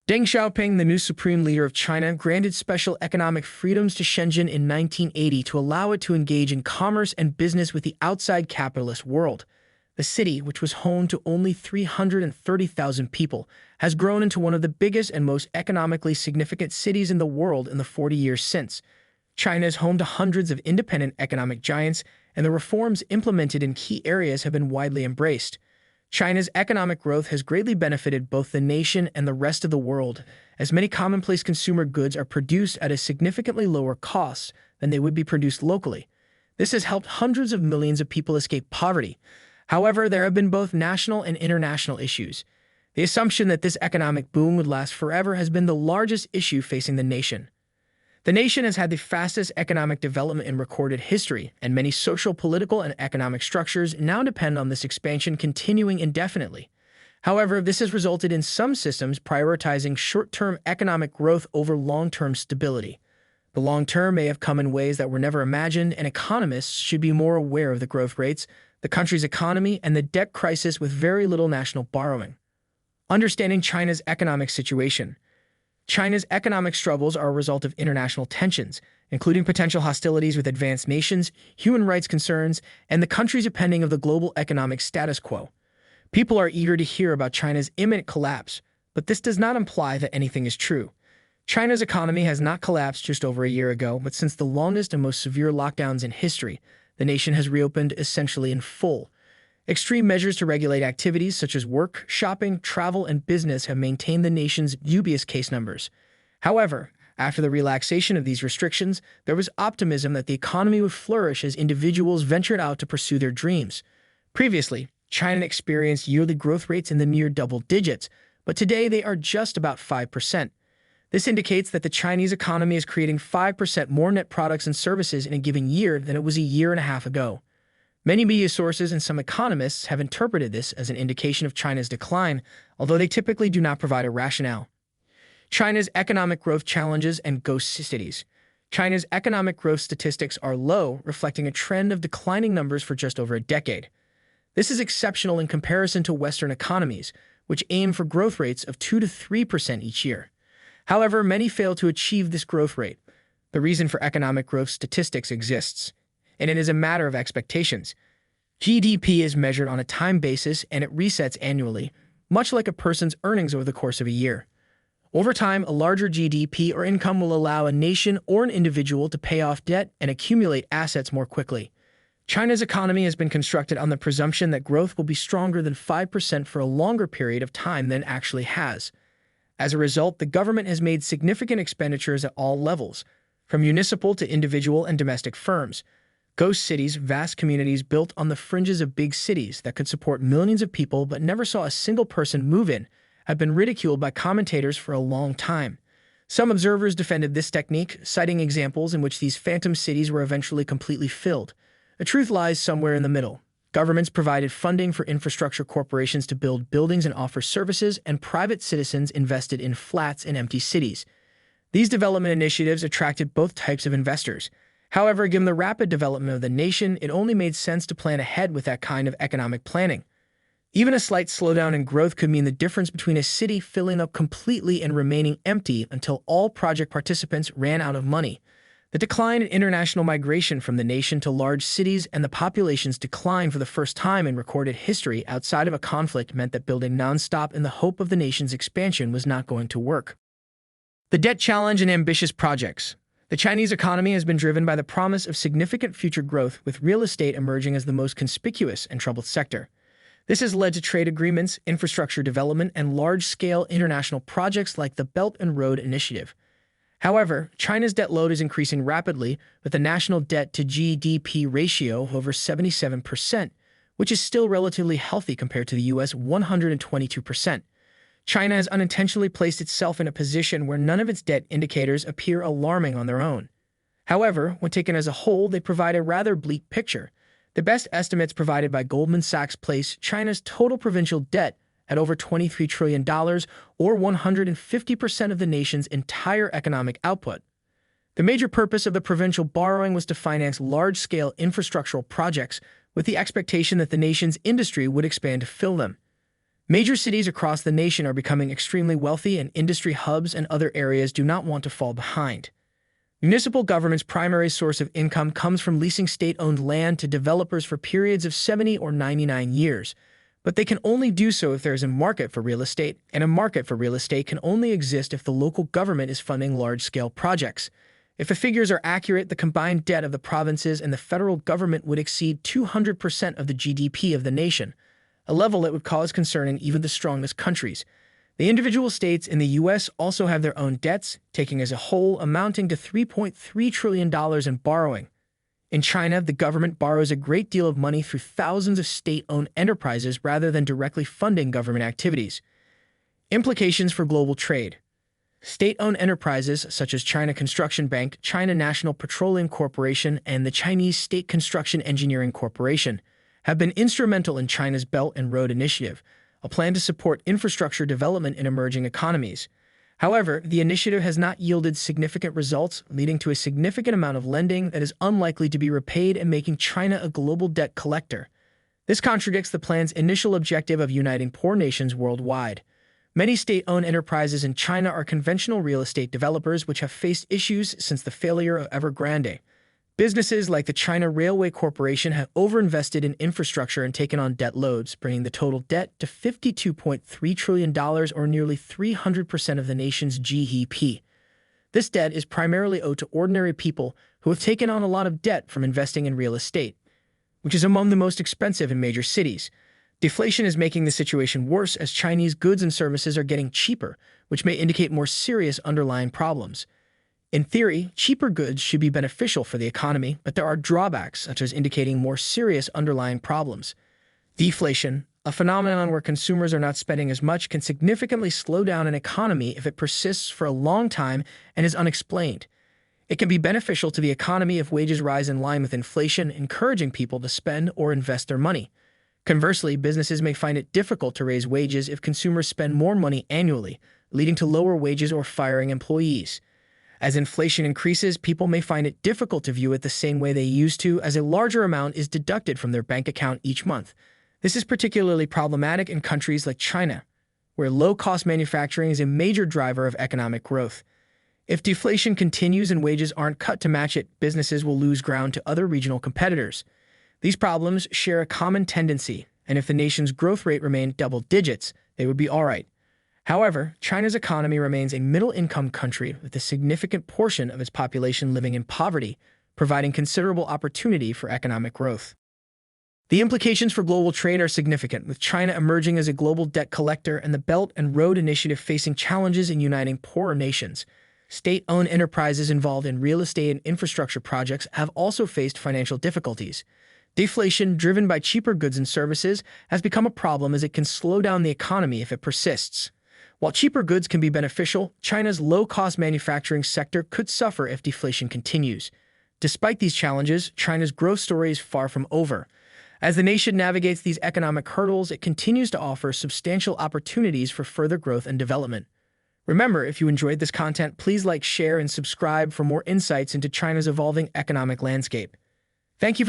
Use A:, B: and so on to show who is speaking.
A: Deng Xiaoping, the new supreme leader of China, granted special economic freedoms to Shenzhen in 1980 to allow it to engage in commerce and business with the outside capitalist world. The city, which was home to only 330,000 people, has grown into one of the biggest and most economically significant cities in the world in the 40 years since. China is home to hundreds of independent economic giants, and the reforms implemented in key areas have been widely embraced. China's economic growth has greatly benefited both the nation and the rest of the world, as many commonplace consumer goods are produced at a significantly lower cost than they would be produced locally. This has helped hundreds of millions of people escape poverty. However, there have been both national and international issues. The assumption that this economic boom would last forever has been the largest issue facing the nation. The nation has had the fastest economic development in recorded history, and many social, political, and economic structures now depend on this expansion continuing indefinitely. However, this has resulted in some systems prioritizing short-term economic growth over long-term stability. The long term may have come in ways that were never imagined, and economists should be more aware of the growth rates, the country's economy, and the debt crisis with very little national borrowing. Understanding China's economic situation. China's economic struggles are a result of international tensions, including potential hostilities with advanced nations, human rights concerns, and the country's upending of the global economic status quo. People are eager to hear about China's imminent collapse, but this does not imply that anything is true. China's economy has not collapsed just over a year ago, but since the longest and most severe lockdowns in history, the nation has reopened essentially in full. Extreme measures to regulate activities such as work, shopping, travel, and business have maintained the nation's dubious case numbers. However, after the relaxation of these restrictions, there was optimism that the economy would flourish as individuals ventured out to pursue their dreams. Previously, China experienced yearly growth rates in the near double digits, but today they are just about 5%. This indicates that the Chinese economy is creating 5% more net products and services in a given year than it was a year and a half ago. Many media sources and some economists have interpreted this as an indication of China's decline, although they typically do not provide a rationale. China's economic growth challenges and ghost cities. China's economic growth statistics are low, reflecting a trend of declining numbers for just over a decade. This is exceptional in comparison to Western economies, which aim for growth rates of 2 to 3% each year. However, many fail to achieve this growth rate. The reason for economic growth statistics exists, and it is a matter of expectations. GDP is measured on a time basis and it resets annually, much like a person's earnings over the course of a year. Over time, a larger GDP or income will allow a nation or an individual to pay off debt and accumulate assets more quickly. China's economy has been constructed on the presumption that growth will be stronger than 5% for a longer period of time than it actually has. As a result, the government has made significant expenditures at all levels, from municipal to individual and domestic firms. Ghost cities, vast communities built on the fringes of big cities that could support millions of people but never saw a single person move in, have been ridiculed by commentators for a long time. Some observers defended this technique, citing examples in which these phantom cities were eventually completely filled. The truth lies somewhere in the middle. Governments provided funding for infrastructure corporations to build buildings and offer services, and private citizens invested in flats in empty cities. These development initiatives attracted both types of investors. However, given the rapid development of the nation, it only made sense to plan ahead with that kind of economic planning. Even a slight slowdown in growth could mean the difference between a city filling up completely and remaining empty until all project participants ran out of money. The decline in international migration from the nation to large cities and the population's decline for the first time in recorded history outside of a conflict meant that building nonstop in the hope of the nation's expansion was not going to work. The debt challenge and ambitious projects. The Chinese economy has been driven by the promise of significant future growth, with real estate emerging as the most conspicuous and troubled sector. This has led to trade agreements, infrastructure development, and large-scale international projects like the Belt and Road Initiative. However, China's debt load is increasing rapidly, with a national debt to GDP ratio of over 77%, which is still relatively healthy compared to the US 122%. China has unintentionally placed itself in a position where none of its debt indicators appear alarming on their own. However, when taken as a whole, they provide a rather bleak picture. The best estimates provided by Goldman Sachs place China's total provincial debt at over $23 trillion, or 150% of the nation's entire economic output. The major purpose of the provincial borrowing was to finance large-scale infrastructural projects with the expectation that the nation's industry would expand to fill them. Major cities across the nation are becoming extremely wealthy, and industry hubs and other areas do not want to fall behind. Municipal government's primary source of income comes from leasing state-owned land to developers for periods of 70 or 99 years, but they can only do so if there is a market for real estate, and a market for real estate can only exist if the local government is funding large-scale projects. If the figures are accurate, the combined debt of the provinces and the federal government would exceed 200% of the GDP of the nation, a level that would cause concern in even the strongest countries. The individual states in the U.S. also have their own debts, taking as a whole amounting to $3.3 trillion in borrowing. In China, the government borrows a great deal of money through thousands of state-owned enterprises rather than directly funding government activities. Implications for global trade. State-owned enterprises such as China Construction Bank, China National Petroleum Corporation, and the Chinese State Construction Engineering Corporation have been instrumental in China's Belt and Road Initiative, a plan to support infrastructure development in emerging economies. However, the initiative has not yielded significant results, leading to a significant amount of lending that is unlikely to be repaid and making China a global debt collector. This contradicts the plan's initial objective of uniting poor nations worldwide. Many state-owned enterprises in China are conventional real estate developers which have faced issues since the failure of Evergrande. Businesses like the China Railway Corporation have overinvested in infrastructure and taken on debt loads, bringing the total debt to $52.3 trillion or nearly 300% of the nation's GDP. This debt is primarily owed to ordinary people who have taken on a lot of debt from investing in real estate, which is among the most expensive in major cities. Deflation is making the situation worse as Chinese goods and services are getting cheaper, which may indicate more serious underlying problems. In theory, cheaper goods should be beneficial for the economy, but there are drawbacks, such as indicating more serious underlying problems. Deflation, a phenomenon where consumers are not spending as much, can significantly slow down an economy if it persists for a long time and is unexplained. It can be beneficial to the economy if wages rise in line with inflation, encouraging people to spend or invest their money. Conversely, businesses may find it difficult to raise wages if consumers spend more money annually, leading to lower wages or firing employees. As inflation increases, people may find it difficult to view it the same way they used to, as a larger amount is deducted from their bank account each month. This is particularly problematic in countries like China, where low-cost manufacturing is a major driver of economic growth. If deflation continues and wages aren't cut to match it, businesses will lose ground to other regional competitors. These problems share a common tendency, and if the nation's growth rate remained double digits, they would be all right. However, China's economy remains a middle-income country with a significant portion of its population living in poverty, providing considerable opportunity for economic growth. The implications for global trade are significant, with China emerging as a global debt collector and the Belt and Road Initiative facing challenges in uniting poorer nations. State-owned enterprises involved in real estate and infrastructure projects have also faced financial difficulties. Deflation, driven by cheaper goods and services, has become a problem as it can slow down the economy if it persists. While cheaper goods can be beneficial, China's low-cost manufacturing sector could suffer if deflation continues. Despite these challenges, China's growth story is far from over. As the nation navigates these economic hurdles, it continues to offer substantial opportunities for further growth and development. Remember, if you enjoyed this content, please like, share, and subscribe for more insights into China's evolving economic landscape. Thank you.